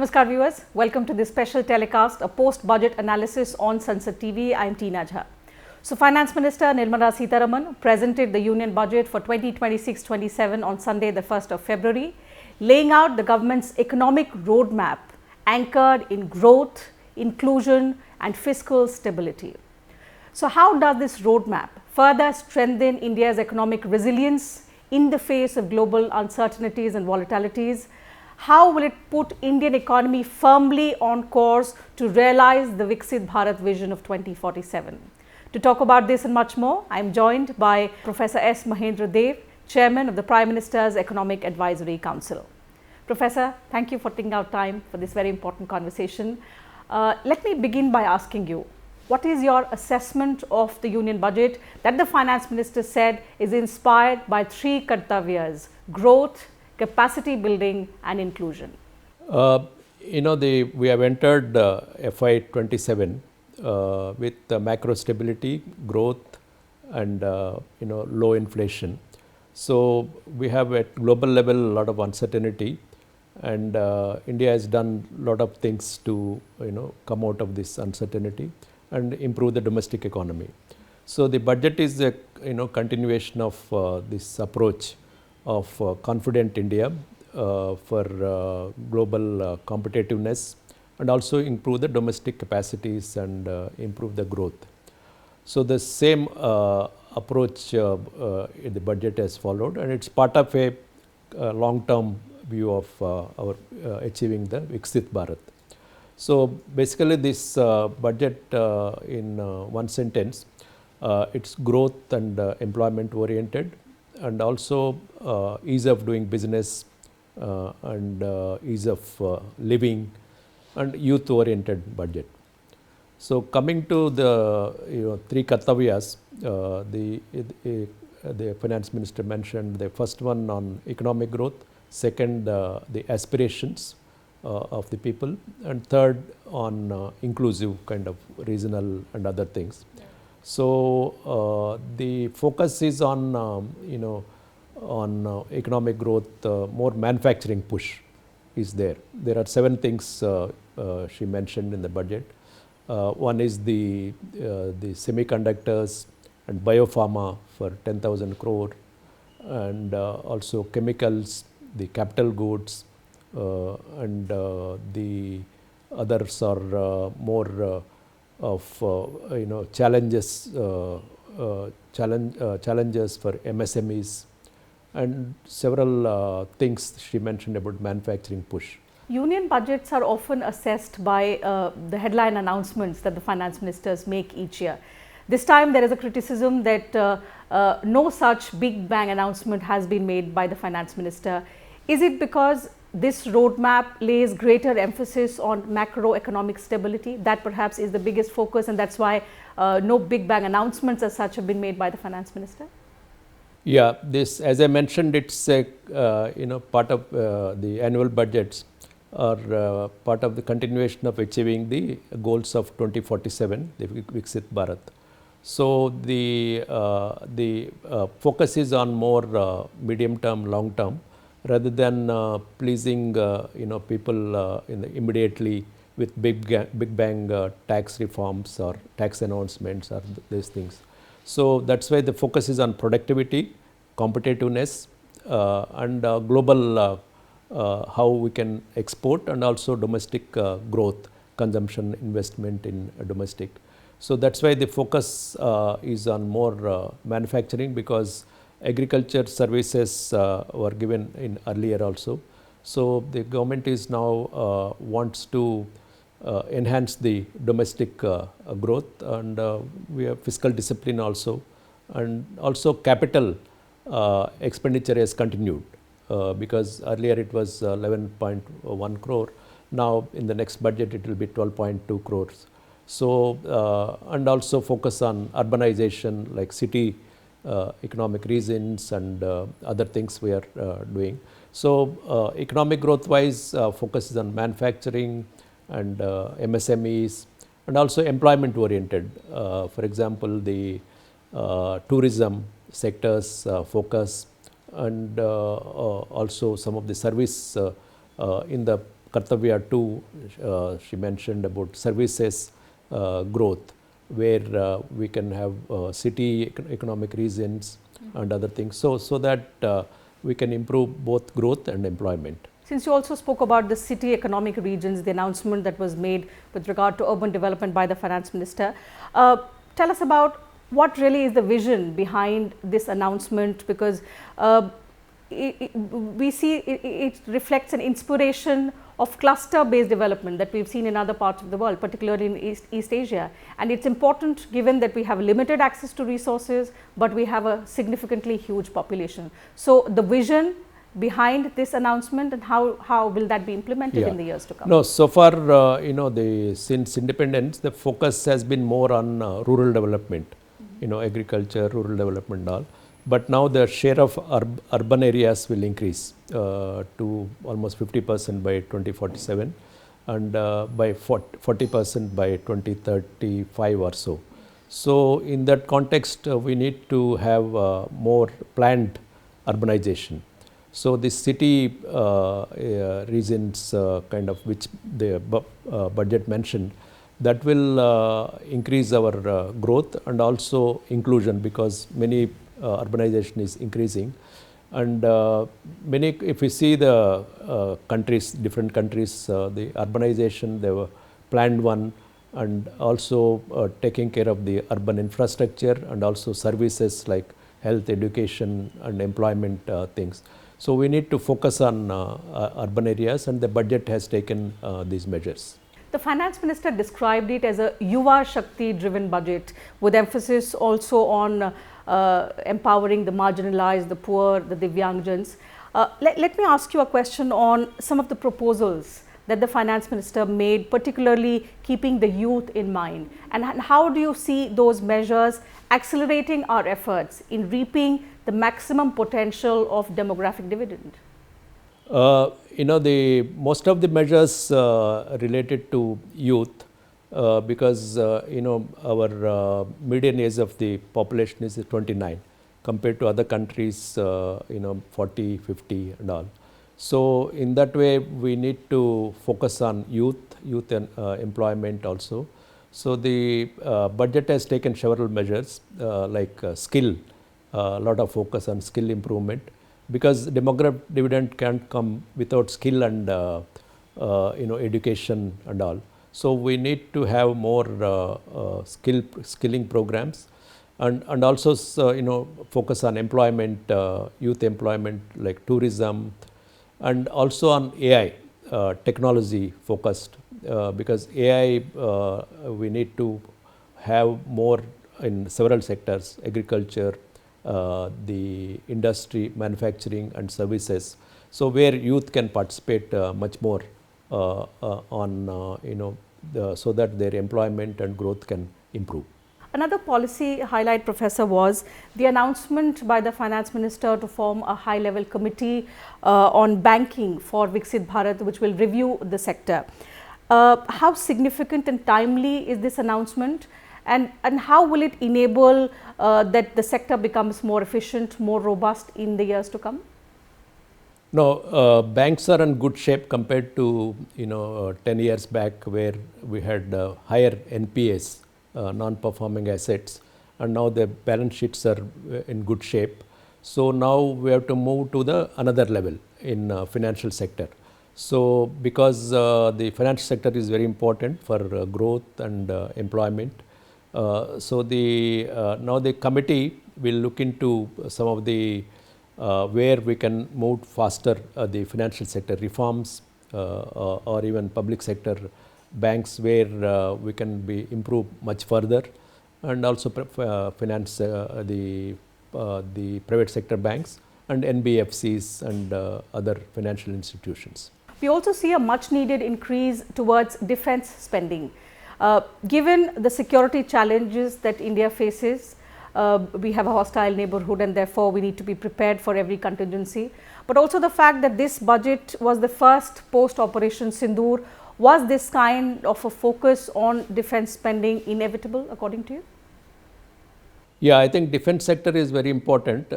Namaskar viewers, welcome to this special telecast, a post-budget analysis on Sansad TV. I am Teena Jha. So, Finance Minister Nirmala Sitharaman presented the Union Budget for 2026-27 on Sunday the 1st of February, laying out the government's economic roadmap anchored in growth, inclusion and fiscal stability. So, how does this roadmap further strengthen India's economic resilience in the face of global uncertainties and volatilities? How will it put Indian economy firmly on course to realize the Viksit Bharat vision of 2047? To talk about this and much more, I am joined by Professor S. Mahendra, Chairman of the Prime Minister's Economic Advisory Council. Professor, thank you for taking out time for this very important conversation. Let me begin by asking you, what is your assessment of the Union Budget that the Finance Minister said is inspired by three kartavyas: growth, capacity building and inclusion? We have entered FY27 with macro stability, growth and low inflation. So we have at global level a lot of uncertainty, and India has done a lot of things to come out of this uncertainty and improve the domestic economy. So the budget is a continuation of this approach of confident India for global competitiveness, and also improve the domestic capacities and improve the growth. So the same approach in the budget has followed, and it's part of a long-term view of our achieving the Viksit Bharat. So basically this budget in one sentence, it's growth and employment oriented, and also ease of doing business and ease of living and youth oriented budget. So coming to the three kartavyas, the Finance Minister mentioned the first one on economic growth, second the aspirations of the people, and third on inclusive kind of regional and other things. So the focus is on economic growth, more manufacturing push is there. There are 7 things she mentioned in the budget. One is the semiconductors and biopharma for 10,000 crore, and also chemicals, the capital goods, and the others are more of challenges for MSMEs, and several things she mentioned about manufacturing push. Union budgets are often assessed by the headline announcements that the finance ministers make each year. This time there is a criticism that no such big bang announcement has been made by the finance minister. Is it because this roadmap lays greater emphasis on macroeconomic stability? That perhaps is the biggest focus, and that's why no big bang announcements as such have been made by the finance minister? Yeah, this, as I mentioned, it's a part of the annual budgets are part of the continuation of achieving the goals of 2047, the Viksit Bharat. So the focus is on more medium term, long term, rather than pleasing people immediately with big bang tax reforms or tax announcements or these things. So that's why the focus is on productivity, competitiveness, and global how we can export, and also domestic growth, consumption, investment in domestic. So that's why the focus is on more manufacturing, because agriculture services were given in earlier also. So the government is now wants to enhance the domestic growth, and we have fiscal discipline also, and also capital expenditure has continued because earlier it was 11.1 crore. Now in the next budget it will be 12.2 crores. So and also focus on urbanization, like city economic regions and other things we are doing. So economic growth wise focus is on manufacturing and MSMEs, and also employment oriented. For example, the tourism sectors focus, and also some of the service in the Kartavya 2, she mentioned about services growth, where we can have city economic regions and other things, so that we can improve both growth and employment. Since you also spoke about the city economic regions, the announcement that was made with regard to urban development by the Finance Minister, tell us about what really is the vision behind this announcement, because we see it reflects an inspiration of cluster-based development that we've seen in other parts of the world, particularly in East Asia. And it's important given that we have limited access to resources, but we have a significantly huge population. So the vision behind this announcement, and how will that be implemented in the years to come? No, so far, since independence, the focus has been more on rural development, agriculture, rural development and all. But now the share of urban areas will increase to almost 50% by 2047 and by 40% by 2035 or so. So in that context, we need to have more planned urbanization. So the city regions kind of which the budget mentioned, that will increase our growth and also inclusion, because many urbanization is increasing, and if we see the countries, different countries, the urbanization, they were planned one, and also taking care of the urban infrastructure and also services like health, education and employment things. So we need to focus on urban areas, and the budget has taken these measures. The Finance Minister described it as a Yuva Shakti-driven budget, with emphasis also on empowering the marginalized, the poor, the Divyangjans. Let me ask you a question on some of the proposals that the Finance Minister made, particularly keeping the youth in mind. And how do you see those measures accelerating our efforts in reaping the maximum potential of demographic dividend? Most of the measures related to youth, because our median age of the population is 29 compared to other countries 40, 50 and all. So in that way we need to focus on youth and employment also. So the budget has taken several measures like skill, a lot of focus on skill improvement, because demographic dividend can't come without skill and education and all. So we need to have more skilling programs, and also focus on employment, youth employment like tourism, and also on AI, technology focused, because AI we need to have more in several sectors: agriculture, the industry, manufacturing and services. So where youth can participate much more on so that their employment and growth can improve. Another policy highlight, Professor, was the announcement by the Finance Minister to form a high-level committee on banking for Viksit Bharat, which will review the sector. How significant and timely is this announcement, and how will it enable that the sector becomes more efficient, more robust in the years to come? No, banks are in good shape compared to 10 years back, where we had higher NPAs, non-performing assets, and now the balance sheets are in good shape. So now we have to move to another level in financial sector. So because the financial sector is very important for growth and employment, so now the committee will look into some of the where we can move faster the financial sector reforms, or even public sector banks, where we can be improved much further, and also finance the private sector banks and NBFCs and other financial institutions. We also see a much needed increase towards defense spending. Given the security challenges that India faces, we have a hostile neighborhood, and therefore we need to be prepared for every contingency. But also the fact that this budget was the first post-Operation Sindoor, was this kind of a focus on defense spending inevitable, according to you? Yeah, I think defense sector is very important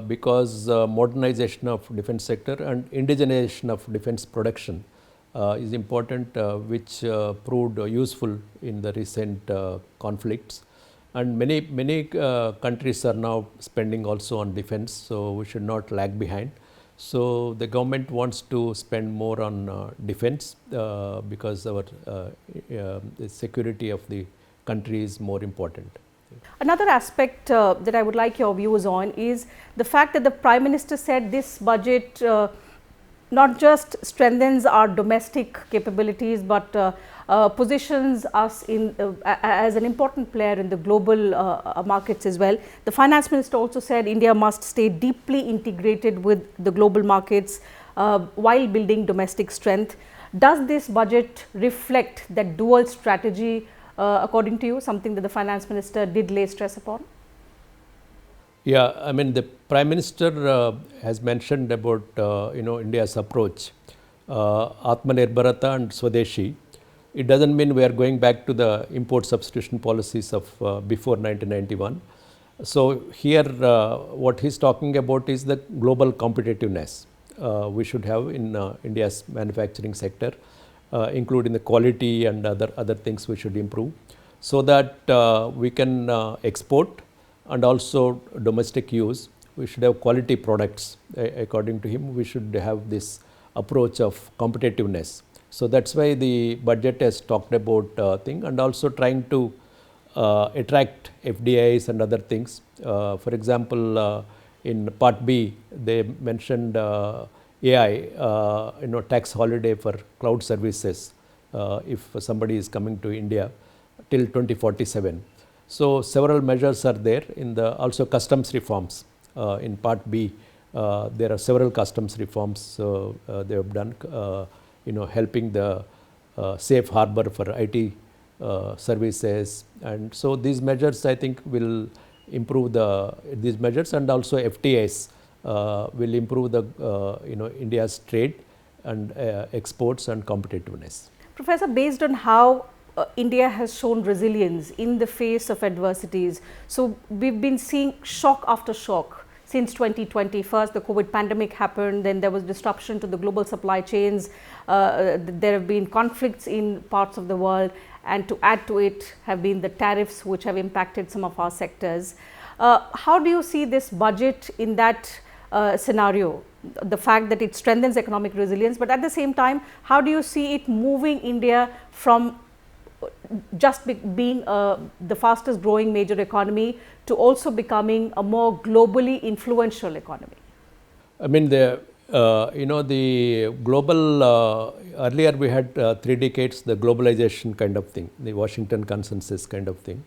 because modernization of defense sector and indigenization of defense production is important, which proved useful in the recent conflicts. And many countries are now spending also on defense, so we should not lag behind. So the government wants to spend more on defense because our the security of the country is more important. Another aspect that I would like your views on is the fact that the Prime Minister said this budget not just strengthens our domestic capabilities, but positions us in as an important player in the global markets as well. The Finance Minister also said India must stay deeply integrated with the global markets while building domestic strength. Does this budget reflect that dual strategy according to you, something that the Finance Minister did lay stress upon? Yeah, I mean the Prime Minister has mentioned about India's approach, Atmanirbharata and Swadeshi. It doesn't mean we are going back to the import substitution policies of before 1991. So here what he's talking about is the global competitiveness we should have in India's manufacturing sector, including the quality and other things we should improve, so that we can export and also domestic use. We should have quality products. According to him, we should have this approach of competitiveness. So that's why the budget has talked about thing, and also trying to attract FDIs and other things. For example, in Part B, they mentioned AI, tax holiday for cloud services if somebody is coming to India till 2047. So several measures are there in the also customs reforms. In Part B, there are several customs reforms they have done, helping the safe harbor for IT services, and so these measures I think will improve these measures, and also FTAs will improve the India's trade and exports and competitiveness. Professor, based on how India has shown resilience in the face of adversities, so we've been seeing shock after shock since 2020. First the COVID pandemic happened, then there was disruption to the global supply chains, there have been conflicts in parts of the world, and to add to it have been the tariffs which have impacted some of our sectors. How do you see this budget in that scenario? The fact that it strengthens economic resilience, but at the same time, how do you see it moving India from just being the fastest growing major economy to also becoming a more globally influential economy? I mean the global, earlier we had 3 decades, the globalization kind of thing, the Washington consensus kind of thing.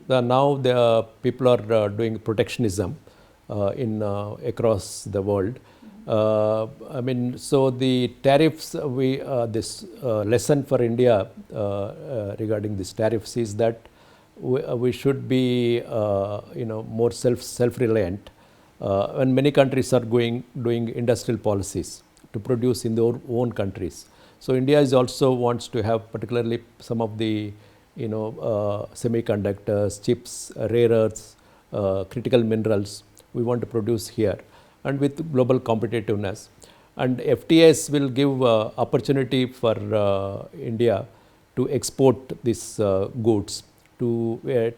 Now the people are doing protectionism across the world. I mean, so the tariffs, this lesson for India regarding these tariffs is that we should be more self-reliant. And many countries are doing industrial policies to produce in their own countries. So India is also wants to have particularly some of the semiconductors, chips, rare earths, critical minerals we want to produce here, and with global competitiveness. And FTAs will give opportunity for India to export these goods at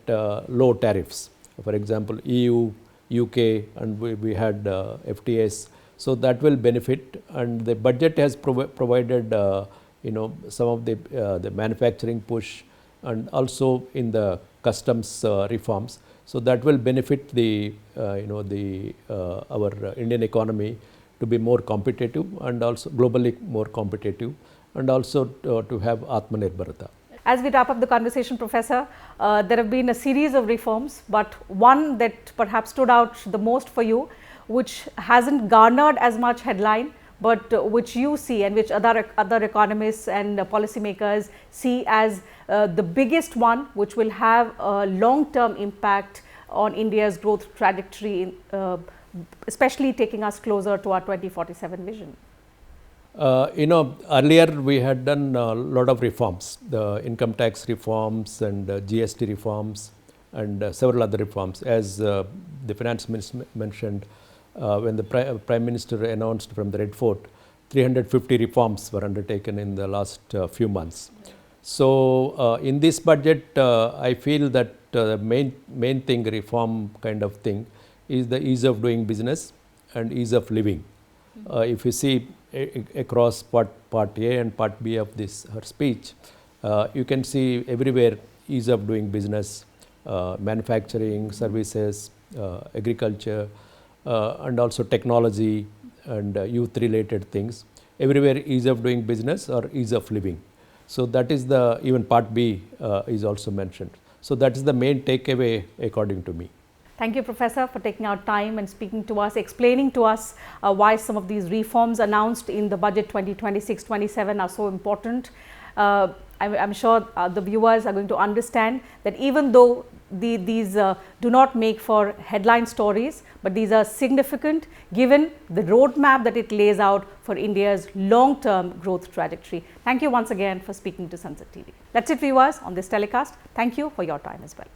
low tariffs. For example, EU, UK, and we had FTAs. So that will benefit, and the budget has provided some of the manufacturing push, and also in the customs reforms. So that will benefit the our Indian economy to be more competitive, and also globally more competitive, and also to have Atmanirbharata. As we wrap up the conversation, Professor, there have been a series of reforms, but one that perhaps stood out the most for you, which hasn't garnered as much headline, but which you see and which other economists and policymakers see as the biggest one, which will have a long-term impact on India's growth trajectory, especially taking us closer to our 2047 vision. Earlier we had done a lot of reforms, the income tax reforms and GST reforms and several other reforms. As the finance minister mentioned, when the Prime Minister announced from the Red Fort 350 reforms were undertaken in the last few months. So in this budget, I feel that the main thing, reform kind of thing, is the ease of doing business and ease of living. If you see across part A and part B of her speech, you can see everywhere ease of doing business, manufacturing, services, agriculture, and also technology and youth related things. Everywhere ease of doing business or ease of living. So that is even part B is also mentioned. So that is the main takeaway according to me. Thank you, Professor, for taking out time and speaking to us, explaining to us why some of these reforms announced in the budget 2026-27 are so important. I'm sure the viewers are going to understand that even though these do not make for headline stories, but these are significant given the roadmap that it lays out for India's long-term growth trajectory. Thank you once again for speaking to Sansad TV. That's it, viewers, on this telecast. Thank you for your time as well.